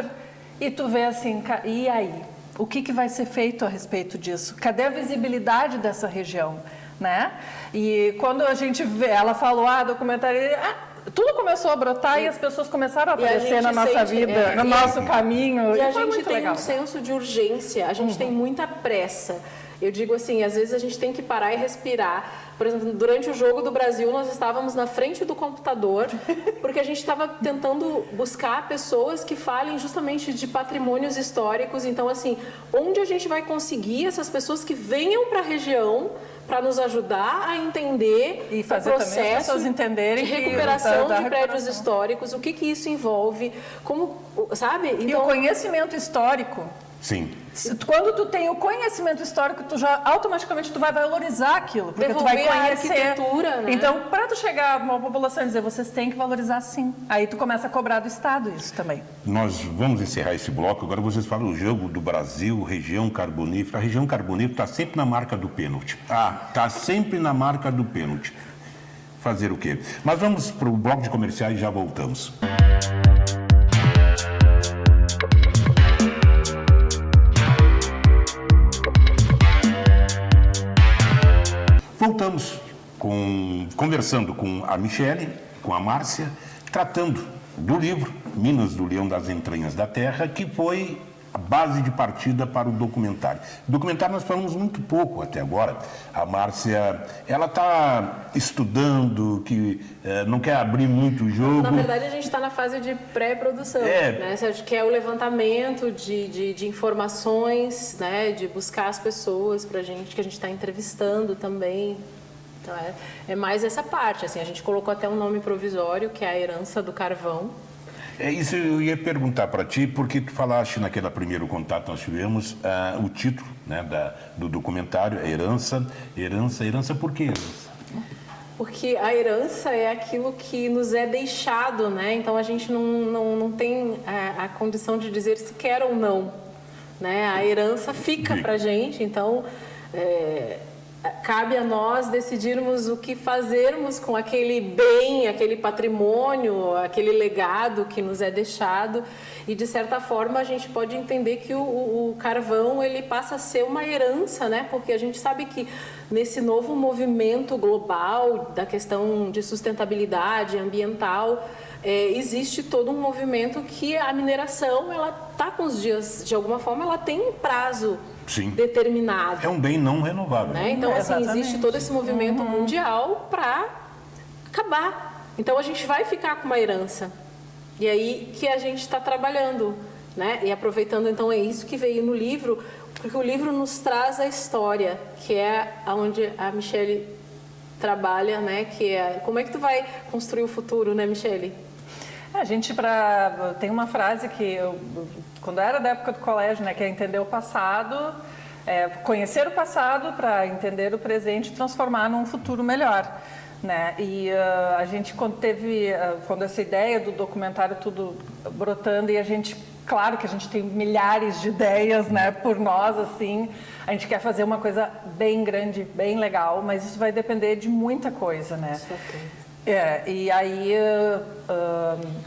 e tu vê assim, e aí? O que vai ser feito a respeito disso? Cadê a visibilidade dessa região, né? E quando a gente vê, ela falou, documentário... tudo começou a brotar e as pessoas começaram a aparecer na nossa vida, no nosso caminho. E a foi gente muito tem legal. um senso de urgência, a gente tem muita pressa. Eu digo assim, às vezes a gente tem que parar e respirar. Por exemplo, durante o Jogo do Brasil, nós estávamos na frente do computador, porque a gente estava tentando buscar pessoas que falem justamente de patrimônios históricos. Então, assim, onde a gente vai conseguir essas pessoas que venham para a região para nos ajudar a entender E fazer o também as processo pessoas entenderem de que- recuperação da de prédios recuperação. históricos, o que isso envolve, como, sabe? E o Então, conhecimento histórico... Sim. Quando tu tem o conhecimento histórico, tu já automaticamente tu vai valorizar aquilo, porque tu vai Devolver a conhecer. arquitetura, né? Então, para tu chegar a uma população e dizer, vocês têm que valorizar sim. Aí tu começa a cobrar do Estado isso também. Nós vamos encerrar esse bloco. Agora vocês falam o Jogo do Brasil, região carbonífera. A região carbonífera está sempre na marca do pênalti. Está sempre na marca do pênalti. Fazer o quê? Mas vamos para o bloco de comerciais e já voltamos. Voltamos conversando com a Michele, com a Márcia, tratando do livro Minas do Leão das Entranhas da Terra, que foi a base de partida para o documentário. O documentário nós falamos muito pouco até agora. A Márcia, ela está estudando, que não quer abrir muito o jogo. Na verdade, a gente está na fase de pré-produção, né? Que é o levantamento de informações, né? De buscar as pessoas para a gente, que a gente está entrevistando também. Então, é mais essa parte. Assim, a gente colocou até um nome provisório, que é a herança do carvão. Isso eu ia perguntar para ti, porque tu falaste naquele primeiro contato que nós tivemos, o título, né, do documentário, Herança. Herança por quê? Porque a herança é aquilo que nos é deixado, né? Então a gente não tem a condição de dizer se quer ou não, né? A herança fica para a gente, então cabe a nós decidirmos o que fazermos com aquele bem, aquele patrimônio, aquele legado que nos é deixado. E, de certa forma, a gente pode entender que o carvão ele passa a ser uma herança, né? Porque a gente sabe que nesse novo movimento global da questão de sustentabilidade ambiental, existe todo um movimento que a mineração, ela está com os dias, de alguma forma, ela tem um prazo determinado. É um bem não renovável. Né? Então, assim, existe todo esse movimento mundial para acabar. Então, a gente vai ficar com uma herança. E aí que a gente está trabalhando, né? E aproveitando, então, é isso que veio no livro, porque o livro nos traz a história, que é onde a Michele trabalha, né? Que é como é que tu vai construir o futuro, né, Michele? A gente tem uma frase que quando era da época do colégio, né, que é entender o passado, conhecer o passado para entender o presente e transformar num futuro melhor, né? E a gente quando essa ideia do documentário tudo brotando e a gente, claro que a gente tem milhares de ideias, né, por nós assim, a gente quer fazer uma coisa bem grande, bem legal, mas isso vai depender de muita coisa, né? E aí,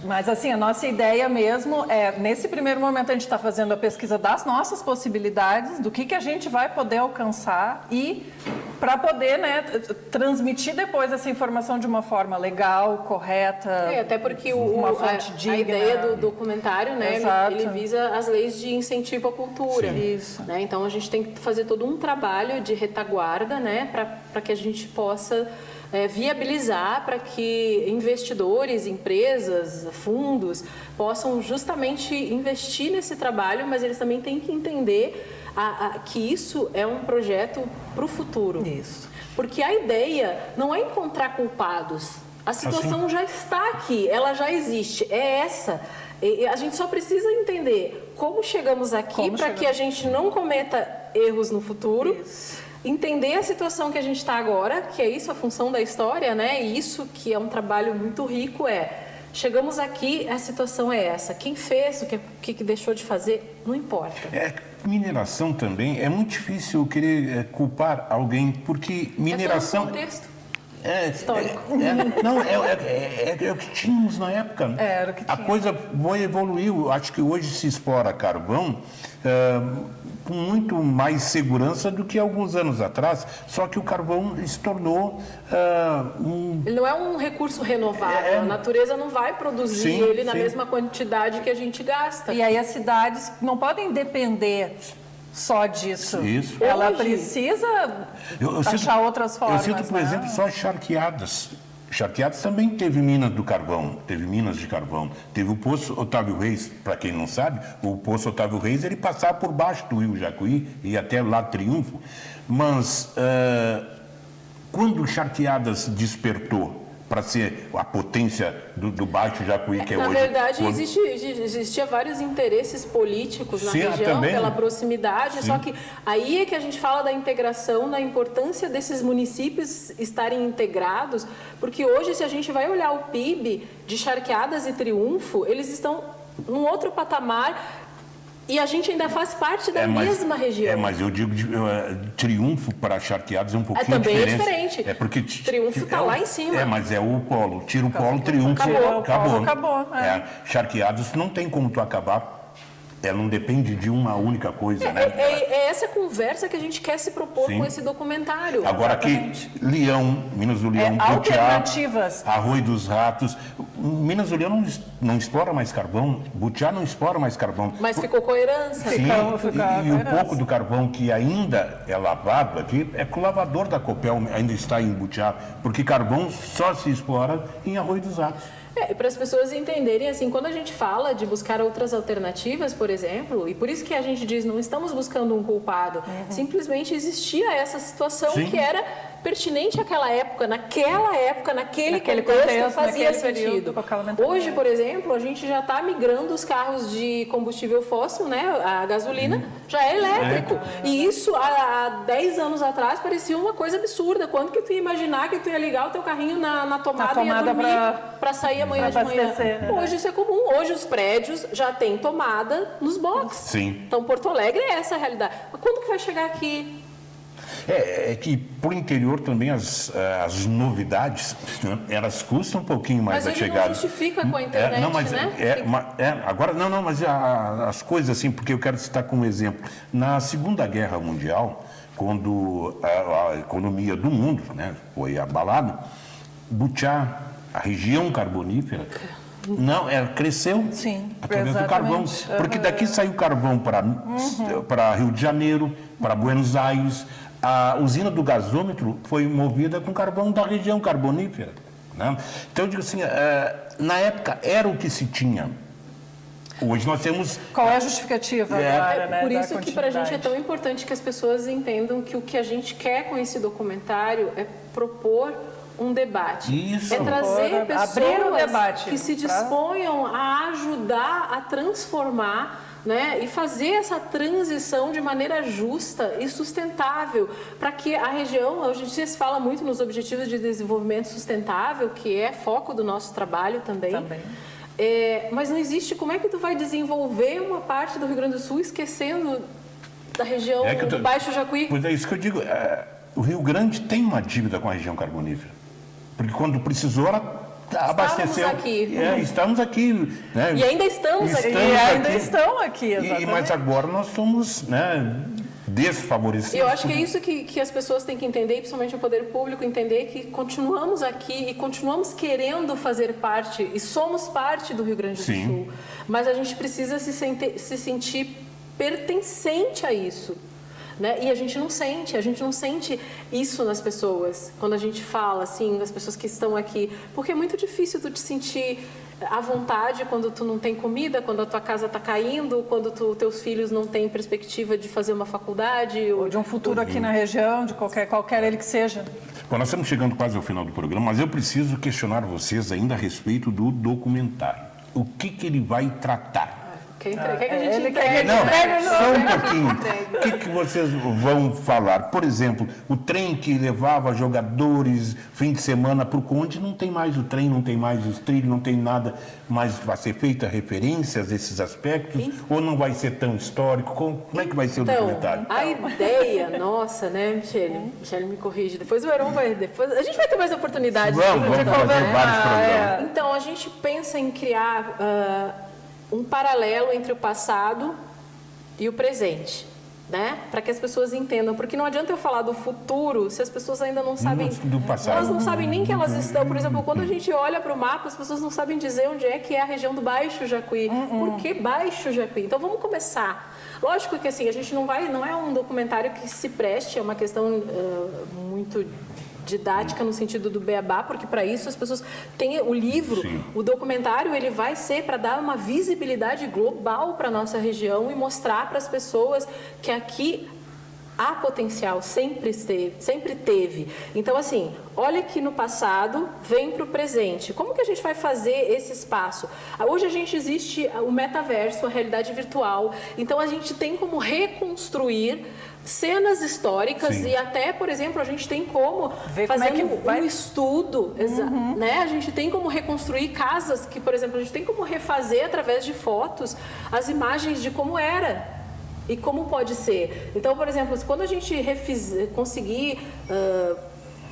mas assim, a nossa ideia mesmo nesse primeiro momento a gente está fazendo a pesquisa das nossas possibilidades, do que a gente vai poder alcançar e para poder, né, transmitir depois essa informação de uma forma legal, correta, até porque uma fonte digna. A ideia do documentário, né, ele visa as leis de incentivo à cultura. Isso. Né? Então a gente tem que fazer todo um trabalho de retaguarda, né, para que a gente possa viabilizar para que investidores, empresas, fundos possam justamente investir nesse trabalho, mas eles também têm que entender que isso é um projeto para o futuro. Isso. Porque a ideia não é encontrar culpados. A situação já está aqui, ela já existe. É essa. E a gente só precisa entender como chegamos aqui para que a gente não cometa erros no futuro. Isso. Entender a situação que a gente está agora, que é isso a função da história, né? E isso que é um trabalho muito rico chegamos aqui, a situação é essa. Quem fez, o que deixou de fazer, não importa. Mineração também, é muito difícil querer culpar alguém, porque mineração... É todo um contexto histórico. É o que tínhamos na época. Era o que tinha. A coisa evoluiu. Acho que hoje se explora carvão com muito mais segurança do que alguns anos atrás, só que o carvão se tornou Ele não é um recurso renovável, a natureza não vai produzir ele na mesma quantidade que a gente gasta. E aí as cidades não podem depender só disso. Isso. Ela precisa achar outras formas. Eu cito, por exemplo, só Charqueadas. Charqueadas também teve minas do carvão, teve minas de carvão. Teve o Poço Otávio Reis, para quem não sabe, o Poço Otávio Reis, ele passava por baixo do rio Jacuí e até lá Triunfo. Mas quando Charqueadas despertou para ser a potência do Baixo Jacuí, que é hoje... Na verdade, existia vários interesses políticos na região, também, pela proximidade, só que aí é que a gente fala da integração, da importância desses municípios estarem integrados, porque hoje, se a gente vai olhar o PIB de Charqueadas e Triunfo, eles estão num outro patamar. E a gente ainda faz parte da mesma região. Mas eu digo Triunfo para Charqueadas é um pouquinho também diferente. É diferente. Porque Triunfo está lá em cima. Mas é o polo. Tira o polo, Triunfo, acabou. Acabou. Charqueadas não tem como tu acabar ela não depende de uma única coisa, né? É essa conversa que a gente quer se propor Sim. com esse documentário. Agora aqui, Leão, Minas do Leão, Butiá, alternativas. Arroio dos Ratos. Minas do Leão não explora mais carvão, Butiá não explora mais carvão. Mas ficou com a herança. Sim, Fica e o pouco do carvão que ainda é lavado aqui, é que o lavador da Copel ainda está em Butiá, porque carvão só se explora em Arroio dos Ratos. Para as pessoas entenderem, assim, quando a gente fala de buscar outras alternativas, por exemplo, e por isso que a gente diz, não estamos buscando um culpado, simplesmente existia essa situação Sim. que era pertinente àquela época, naquele contexto fazia naquele período, sentido. com aquela mentalidade. Hoje, por exemplo, a gente já está migrando os carros de combustível fóssil, né, a gasolina, já é elétrico. E isso, há 10 anos atrás, parecia uma coisa absurda. Quando que tu ia imaginar que tu ia ligar o teu carrinho na tomada e ia dormir para sair amanhã de manhã? Né? Hoje isso é comum. Hoje os prédios já têm tomada nos boxes. Sim. Então, Porto Alegre é essa a realidade. Mas quando que vai chegar aqui? É que por interior também as novidades, né, elas custam um pouquinho mais Mas a hoje chegada. não justifica com a internet, não, mas né? agora não, mas as coisas assim, porque eu quero citar como exemplo. Na Segunda Guerra Mundial, quando a economia do mundo, né, foi abalada, Butiá, a região carbonífera, cresceu Sim, através do carvão. exatamente. Porque daqui saiu carvão para Rio de Janeiro, para Buenos Aires. A usina do gasômetro foi movida com carvão da região carbonífera, né? Então, eu digo assim, na época era o que se tinha. Hoje nós temos... Qual é a justificativa agora, né? Por da isso que para a gente é continuidade? tão importante que as pessoas entendam que o que a gente quer com esse documentário é propor um debate. Isso. É trazer Abrir o debate que se pra- disponham a ajudar a transformar, né, e fazer essa transição de maneira justa e sustentável, para que a região, hoje em dia se fala muito nos Objetivos de Desenvolvimento Sustentável, que é foco do nosso trabalho também. Mas não existe, como é que tu vai desenvolver uma parte do Rio Grande do Sul esquecendo da região do Baixo Jacuí? Pois é isso que eu digo. O Rio Grande tem uma dívida com a região carbonífera. Porque quando precisou, ela abasteceu. Estamos aqui. Né? E ainda estamos aqui. E ainda estão aqui, exatamente. Mas agora nós somos, né, desfavorecidos. E eu acho que é isso que as pessoas têm que entender, e principalmente o poder público, entender que continuamos aqui e continuamos querendo fazer parte, e somos parte do Rio Grande do Sim. Sul. Mas a gente precisa se sentir pertencente a isso. Né? E a gente não sente isso nas pessoas, quando a gente fala assim, das pessoas que estão aqui, porque é muito difícil tu te sentir à vontade quando tu não tem comida, quando a tua casa está caindo, quando teus filhos não têm perspectiva de fazer uma faculdade. Ou de um futuro aqui na região, de qualquer ele que seja. Bom, nós estamos chegando quase ao final do programa, mas eu preciso questionar vocês ainda a respeito do documentário. O que ele vai tratar? Quer que a gente entregue? Só um pouquinho. O que vocês vão falar? Por exemplo, o trem que levava jogadores fim de semana para o Conde, não tem mais o trem, não tem mais os trilhos, não tem nada, mas vai ser feita referências a esses aspectos? Ou não vai ser tão histórico? Como é que vai ser o documentário? A ideia nossa, né, Michele? Michele me corrige. Depois o Heron vai... A gente vai ter mais oportunidade Vamos fazer vários programas. Então, a gente pensa em criar um paralelo entre o passado e o presente, né? Para que as pessoas entendam, porque não adianta eu falar do futuro se as pessoas ainda não sabem do passado. Elas não sabem nem que elas estão. Por exemplo, quando a gente olha para o mapa, as pessoas não sabem dizer onde é que é a região do Baixo Jacuí. Por que Baixo Jacuí? Então vamos começar. Lógico que assim, a gente não é um documentário que se preste, é uma questão muito didática no sentido do beabá, porque para isso as pessoas têm o livro, Sim. O documentário, ele vai ser para dar uma visibilidade global para a nossa região e mostrar para as pessoas que aqui há potencial, sempre teve. Então, assim, olha que no passado, vem para o presente. Como que a gente vai fazer esse espaço? Hoje a gente existe o metaverso, a realidade virtual. Então, a gente tem como reconstruir cenas históricas. Sim. E até, por exemplo, a gente tem como Ver fazer como é que vai... um estudo, né? A gente tem como reconstruir casas que, por exemplo, a gente tem como refazer através de fotos as imagens de como era. E como pode ser. Então, por exemplo, quando a gente conseguir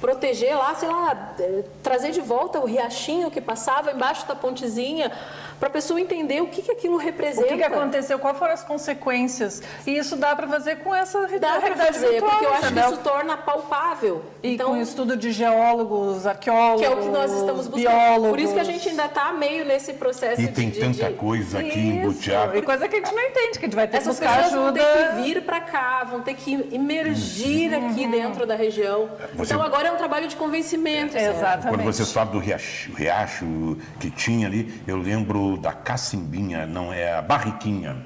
proteger lá, sei lá, trazer de volta o riachinho que passava embaixo da pontezinha, para a pessoa entender o que aquilo representa. O que aconteceu, quais foram as consequências. E isso dá para fazer com essa Dá para realidade fazer, virtual, porque eu acho que entendeu? isso torna palpável. E então, com o estudo de geólogos, arqueólogos, que é o que nós estamos buscando. biólogos. Por isso que a gente ainda está meio nesse processo E tem tanta coisa aqui em Butiá. E coisa que a gente não entende, que a gente vai ter que Essas buscar pessoas ajuda. vão ter que vir para cá, vão ter que emergir aqui dentro da região. Você- Então agora é um trabalho de convencimento. Sérgio. Exatamente. Quando vocês falam do riacho que tinha ali, eu lembro da Cacimbinha, não é a Barriquinha,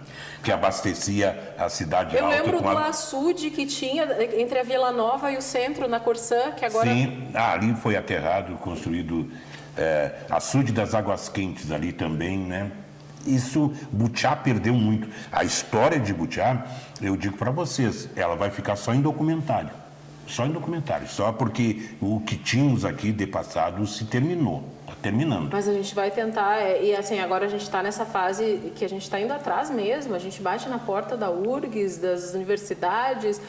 que abastecia a cidade Eu alta lembro com do açude que tinha entre a Vila Nova e o centro, na Corsã, que agora... Sim, ali foi aterrado, construído açude das Águas Quentes ali também, né? Isso, Butiá perdeu muito. A história de Butiá, eu digo para vocês, ela vai ficar só em documentário. Só em documentário, só porque o que tínhamos aqui de passado se terminou, está terminando. Mas a gente vai tentar, e assim, agora a gente está nessa fase que a gente está indo atrás mesmo, a gente bate na porta da URGS, das universidades,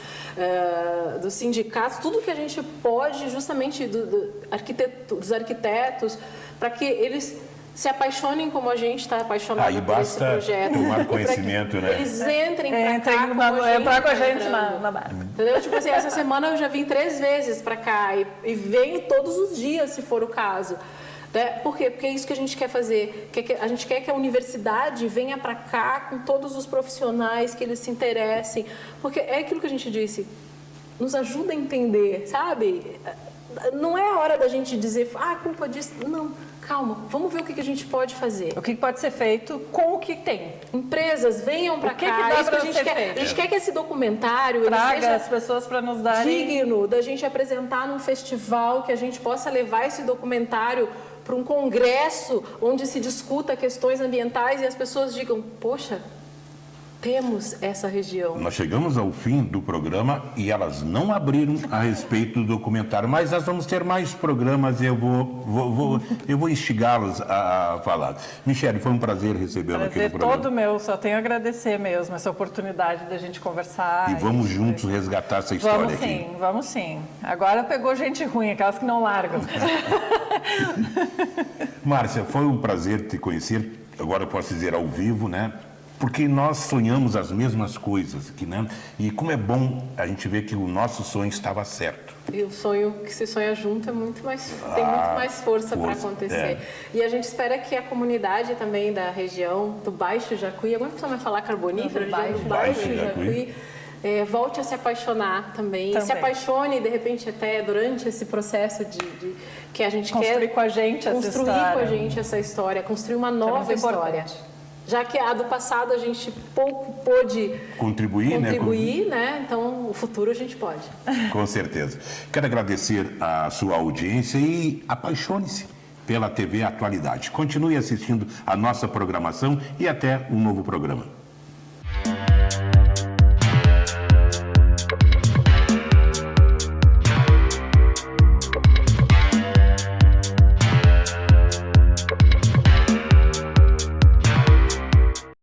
dos sindicatos, tudo que a gente pode, justamente dos arquitetos, para que eles se apaixonem como a gente está apaixonado Aí por esse basta projeto. tomar E pra que conhecimento, né? Eles entrem para cá Entrar com a gente entrando. na barca. Entendeu? Tipo assim, essa semana eu já vim 3 vezes para cá e venho todos os dias, se for o caso. Né? Por quê? Porque é isso que a gente quer fazer. A gente quer que a universidade venha para cá com todos os profissionais, que eles se interessem. Porque é aquilo que a gente disse, nos ajuda a entender, sabe? Não é a hora da gente dizer, culpa disso. Não, calma, vamos ver o que a gente pode fazer. O que pode ser feito com o que tem. Empresas, venham para cá. que dá É isso que pra a gente ser quer. feito? A gente quer que esse documentário ele Traga seja as pessoas para nos darem... digno da gente apresentar num festival, que a gente possa levar esse documentário para um congresso onde se discuta questões ambientais e as pessoas digam, poxa, temos essa região. Nós chegamos ao fim do programa e elas não abriram a respeito do documentário, mas nós vamos ter mais programas e eu vou instigá-las a falar. Michele, foi um prazer recebê-la aqui no Prazer programa. todo meu, só tenho a agradecer mesmo essa oportunidade da gente conversar. E vamos juntos resgatar essa história Vamos aqui. sim, vamos sim. Agora pegou gente ruim, aquelas que não largam. Márcia, foi um prazer te conhecer, agora eu posso dizer ao vivo, né? Porque nós sonhamos as mesmas coisas aqui, né? E como é bom a gente ver que o nosso sonho estava certo. E o sonho que se sonha junto tem muito mais força para acontecer. É. E a gente espera que a comunidade também da região do Baixo Jacuí, agora não precisa mais falar carbonífero, Do região do Baixo Baixo Jacuí. Jacuí, volte a se apaixonar também. Se apaixone, de repente, até durante esse processo de que a gente Construir quer com a gente essa construir história. com a gente essa história, construir uma nova muito história. importante. Já que a do passado a gente pouco pôde Contribuir, né? Então, o futuro a gente pode. Com certeza. Quero agradecer a sua audiência e apaixone-se pela TV Atualidade. Continue assistindo a nossa programação e até um novo programa.